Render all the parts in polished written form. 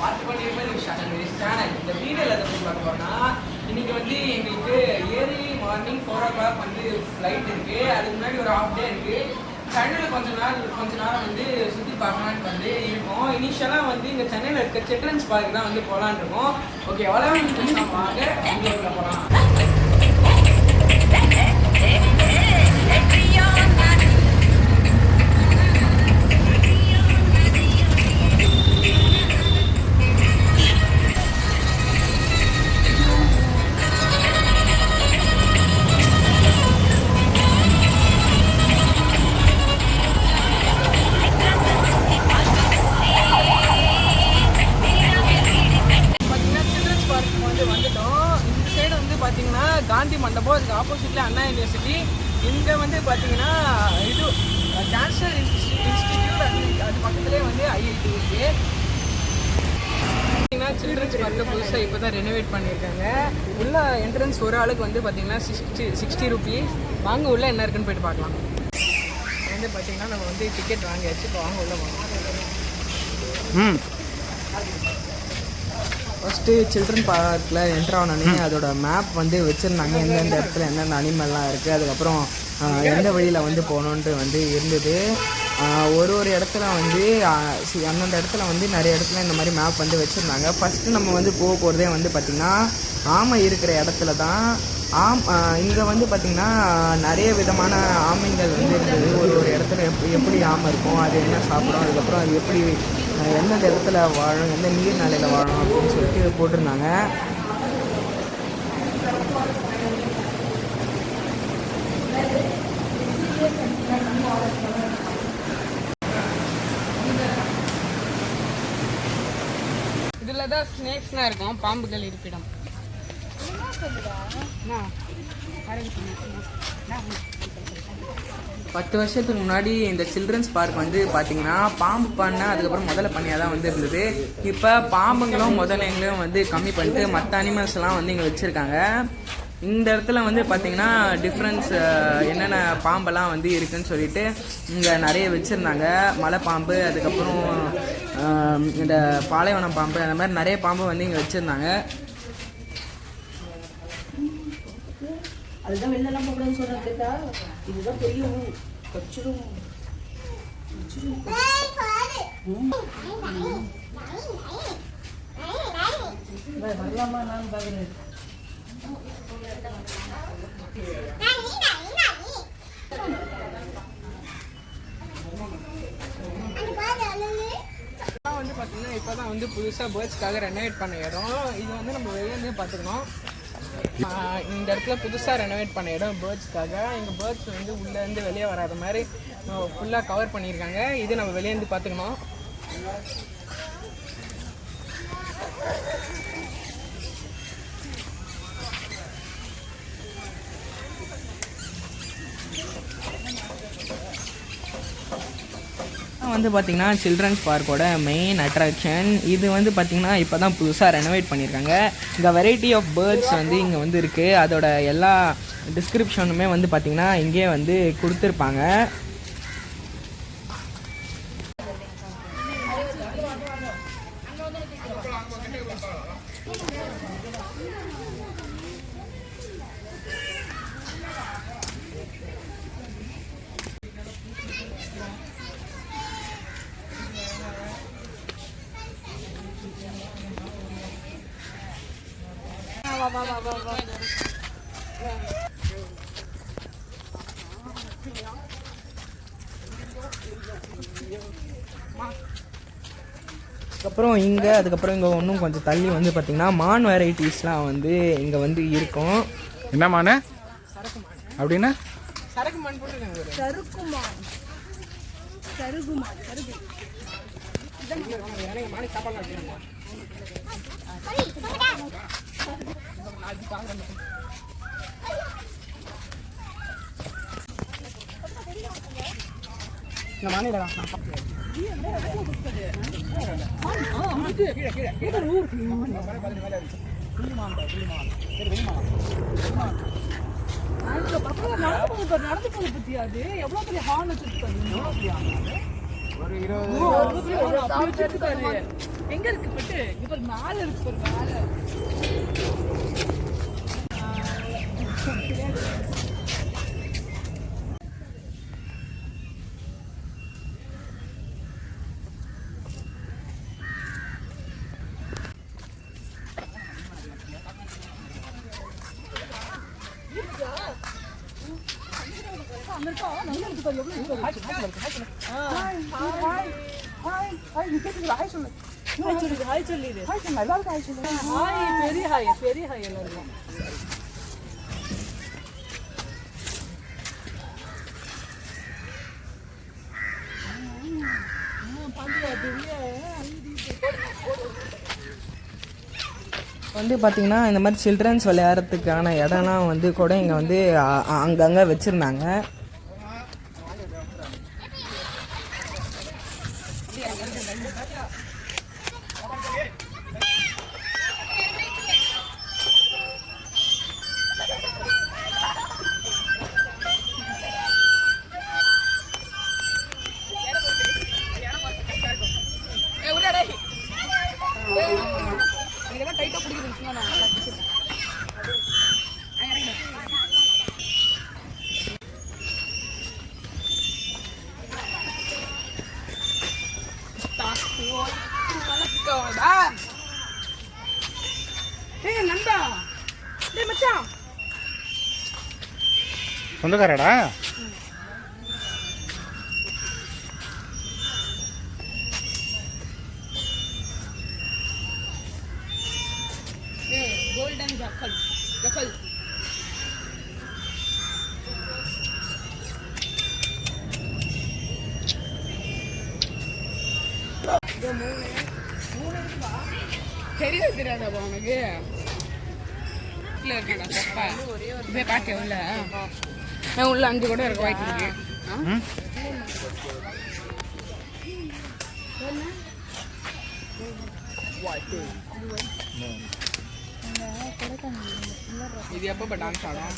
பார்த்து கொண்டிருப்பது சேனல். இந்த வீடியோவில் எதை பற்றி பார்க்க போறோம்னா, இன்னைக்கு வந்து எங்களுக்கு ஏர்லி மார்னிங் 4 o'clock வந்து ஃப்ளைட் இருக்குது. அதுக்கு முன்னாடி ஒரு ஹாஃப் டே இருக்குது. சென்னையில் கொஞ்ச நேரம் வந்து சுற்றி பார்க்கலான்னு வந்து இருக்கோம். இனிஷியலாக வந்து இங்கே சென்னையில் இருக்க சில்ட்ரன்ஸ் பார்க் தான் வந்து போகலான்னு இருக்கோம். ஓகே, எவ்வளோ வாங்க வீடியோக்குள்ள போகலாம். காந்தி மண்டபம், அதுக்கு ஆப்போசிட்ல அண்ணா யூனிவர்சிட்டி. இங்கே வந்து பார்த்தீங்கன்னா இது கேன்சர் இன்ஸ்டிடியூட், அது பக்கத்துலேயே வந்து ஐஐடி இருக்கு. பார்த்தீங்கன்னா சில்ட்ரன்ஸ் பார்க்க புதுசாக இப்போ தான் ரெனோவேட் பண்ணியிருக்காங்க. உள்ள என்ட்ரன்ஸ் ஒரு ஆளுக்கு வந்து பார்த்தீங்கன்னா 60 rupees. வாங்க உள்ள என்ன இருக்குன்னு போயிட்டு பார்க்கலாம். வந்து பார்த்தீங்கன்னா நம்ம வந்து டிக்கெட் வாங்கியாச்சு. இப்போ வாங்க உள்ள வாங்க. ஃபஸ்ட்டு சில்ட்ரன் பார்க்கில் என்ட்ரு ஆனோடனே அதோட மேப் வந்து வச்சுருந்தாங்க, எந்தெந்த இடத்துல என்னென்ன அனிமல்லாம் இருக்குது, அதுக்கப்புறம் எந்த வழியில் வந்து போகணுன்ட்டு வந்து இருந்தது. ஒரு இடத்துல வந்து அந்தந்த இடத்துல வந்து நிறைய இடத்துல இந்த மாதிரி மேப் வந்து வச்சுருந்தாங்க. ஃபஸ்ட்டு நம்ம வந்து போகிறதே வந்து பார்த்திங்கன்னா ஆமை இருக்கிற இடத்துல தான். இங்கே வந்து பார்த்திங்கன்னா நிறைய விதமான ஆமைகள் வந்து இருந்தது. ஒரு இடத்துல எப்படி ஆமை இருக்கும், அது என்ன சாப்பிடும், அதுக்கப்புறம் அது எப்படி எந்தெந்த இடத்துல வாழும், எந்த நீர்நிலையில் வாழும் அப்படின்னு சொல்லிட்டு போட்டிருந்தாங்க. இதில் தான் ஸ்னேக்ஸ்லாம் இருக்கும், பாம்புகள் இருப்பிடம். 10 வருஷத்துக்கு முன்னாடி இந்த சில்ட்ரன்ஸ் பார்க் வந்து பார்த்தீங்கன்னா பாம்பு பண்ணை, அதுக்கப்புறம் முதல்ல பண்ணியாக தான் வந்து இருந்தது. இப்போ பாம்புங்களும் முதலைங்களும் வந்து கம்மி பண்ணிட்டு மற்ற அனிமல்ஸ்லாம் வந்து இங்கே வச்சுருக்காங்க. இந்த இடத்துல வந்து பார்த்திங்கன்னா டிஃப்ரென்ஸ் என்னென்ன பாம்பெல்லாம் வந்து இருக்குதுன்னு சொல்லிட்டு இங்கே நிறைய வச்சுருந்தாங்க. மலை பாம்பு, அதுக்கப்புறம் இந்த பாலைவனம் பாம்பு, அந்த மாதிரி நிறைய பாம்பு வந்து இங்கே வச்சுருந்தாங்க. அதுதான் வெளிலலாம் போகக்கூடாதுன்னு சொல்கிறதுக்கா. இதுதான் பெரிய கச்சிடும் வரலாமா நான் பார்க்குறேன். வந்து பார்த்தீங்கன்னா இப்போ தான் வந்து புதுசாக பேர்ட்ஸ்க்காக ரெனோவேட் பண்ண இடம். இது வந்து நம்ம வெளியே பார்த்துக்கணும். இந்த இடத்துல புதுசாக ரெனோவேட் பண்ண இடம் பேர்ட்ஸ்க்காக. இங்கே பேர்ட்ஸ் வந்து உள்ளேருந்து வெளியே வராத மாதிரி ஃபுல்லாக கவர் பண்ணியிருக்காங்க. இது நம்ம வெளியேருந்து பார்த்துக்கணும். வந்து பார்த்திங்கன்னா சில்ட்ரன்ஸ் பார்க்கோட மெயின் அட்ராக்ஷன் இது வந்து பார்த்திங்கன்னா இப்போ தான் புதுசாக ரெனோவேட் பண்ணியிருக்காங்க. இங்கே வெரைட்டி ஆஃப் பேர்ட்ஸ் வந்து இங்கே வந்து இருக்குது. அதோட எல்லா டிஸ்கிரிப்ஷனுமே வந்து பார்த்திங்கன்னா இங்கே வந்து கொடுத்துருப்பாங்க. அதுக்கப்புறம் இங்கே இன்னும் கொஞ்சம் தள்ளி வந்து பார்த்திங்கன்னா மான் வெரைட்டிஸ்லாம் வந்து இங்கே வந்து இருக்கும். என்ன மான் அப்படின்னா? சரக்கு மான் போட்டுருக்காங்க. சருக்கு மான் நடந்து போகுது பத்தியா? அது எவ்வளோ பெரிய ஹார்ன் வச்சுருக்காங்க. ஒரு 20 எங்க இருக்கு பட்டு இப்ப மேல இருக்கு ஒரு மேல பெரிய ஹாய் எல்லாருக்கும் வந்து பார்த்தீங்கன்னா இந்த மாதிரி சில்ட்ரன்ஸ் விளையாடுறதுக்கான இடம்லாம் வந்து கூட இங்கே வந்து அங்கங்கே வச்சுருந்தாங்க. சொந்தக்காரடா? கோல்டன் ஜக்கல் ஜக்கல் தெரியாதா உனக்கு பாக்க உள்ள உள்ள 5 கூட இருக்கு வாய்க்கு இது எப்ப டான்ஸ் ஆடும்?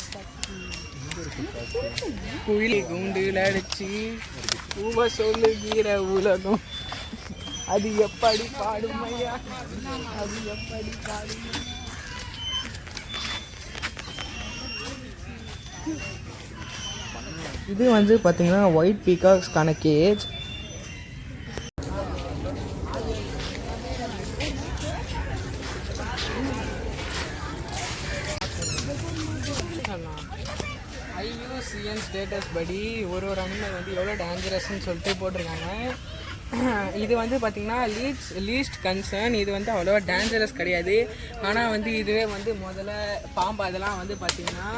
குயிலி குண்டில் அடிச்சு பூவ சொல்லுகிற உலகம் அது எப்படி பாடுமையா, அது எப்படி பாடும். இது வந்து பார்த்தீங்கன்னா ஒயிட் பீகாக்ஸ்க்கான கேஜ். IUCN ஸ்டேட்டஸ் படி ஒரு அனிமல் வந்து எவ்வளோ டேஞ்சரஸ்ன்னு சொல்லிட்டு போட்டிருக்காங்க. இது வந்து பார்த்திங்கன்னா லீஸ்ட் கன்சர்ன். இது வந்து அவ்வளோவா டேஞ்சரஸ் கிடையாது. ஆனால் வந்து இதுவே வந்து முதல்ல பாம்பு அதெல்லாம் வந்து பார்த்திங்கன்னா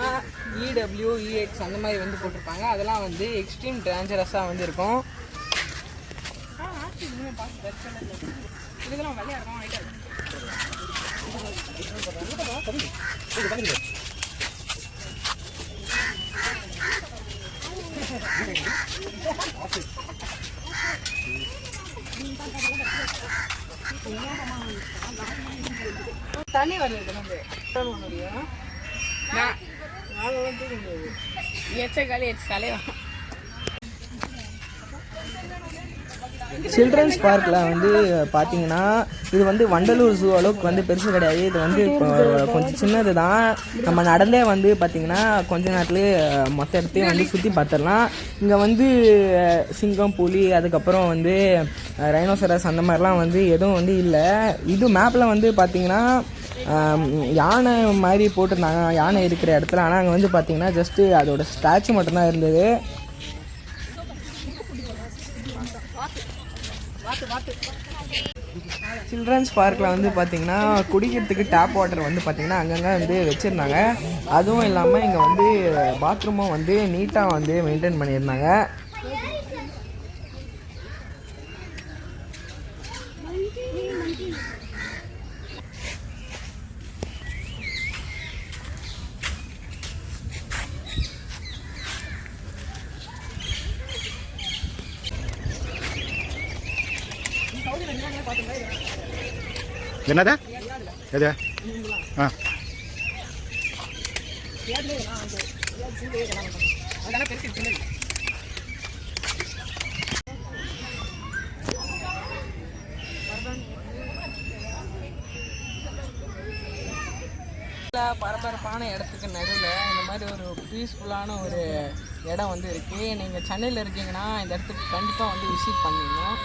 EW EX அந்த மாதிரி வந்து போட்டிருப்பாங்க. அதெல்லாம் வந்து எக்ஸ்ட்ரீம் டேஞ்சரஸாக வந்து இருக்கும். இதுக்கெல்லாம் விளையாடுறோம் ஆகிட்டாது. தண்ணி வருது எச்சக்காலே சில்ட்ரன்ஸ் பார்க்கில் வந்து பார்த்தீங்கன்னா இது வந்து வண்டலூர் ஜூ அளவுக்கு வந்து பெருசு கிடையாது. இது வந்து கொஞ்சம் சின்னது தான். நம்ம நடந்தே வந்து பார்த்திங்கன்னா கொஞ்ச நேரத்துலேயே மொத்த இடத்தையும் வந்து சுற்றி பார்த்துடலாம். இங்கே வந்து சிங்கம், புலி, அதுக்கப்புறம் வந்து ரைனோசரஸ் அந்த மாதிரிலாம் வந்து எதுவும் வந்து இல்லை. இது மேப்பில் வந்து பார்த்திங்கன்னா யானை மாதிரி போட்டிருந்தாங்க, யானை இருக்கிற இடத்துல. ஆனால் அங்கே வந்து பார்த்திங்கன்னா ஜஸ்ட்டு அதோட ஸ்டாச்சு மட்டும்தான் இருந்தது. சில்ட்ரன்ஸ் பார்க்கில் வந்து பார்த்திங்கன்னா குடிக்கிறதுக்கு டேப் வாட்டர் வந்து பார்த்திங்கன்னா அங்கங்கே வந்து வச்சுருந்தாங்க. அதுவும் இல்லாமல் இங்கே வந்து பாத்ரூமும் வந்து நீட்டாக வந்து மெயின்டைன் பண்ணியிருந்தாங்க. என்னது எது? ஆ பரபரப்பான இடத்துக்கு நடுவில் இந்த மாதிரி ஒரு பீஸ்ஃபுல்லான ஒரு இடம் வந்து இருக்குது. நீங்கள் சென்னையில் இருக்கீங்கன்னா இந்த இடத்துக்கு கண்டிப்பாக வந்து விசிட் பண்ணிடணும்.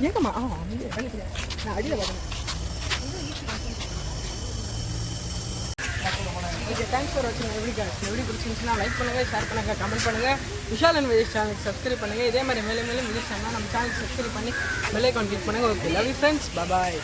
ஏங்கம்மா நான் அடியில் வரேன். ஓகே, தேங்க்ஸ் ஃபார் வாட்சிங். எப்படி பிடிச்சிருந்துச்சுன்னா லைக் பண்ணுங்கள், ஷேர் பண்ணுங்கள், கமெண்ட் பண்ணுங்கள். விஷால் அண்ட் விஜய் சேனலுக்கு சப்ஸ்கிரைப் பண்ணுங்கள். இதே மாதிரி மேலும் மேலும் விஜய் சேனல் நம்ம சேனலுக்கு சப்ஸ்கிரைப் பண்ணி பெல் ஐகான் கிளிக் பண்ணுங்கள். Okay, love you friends, bye.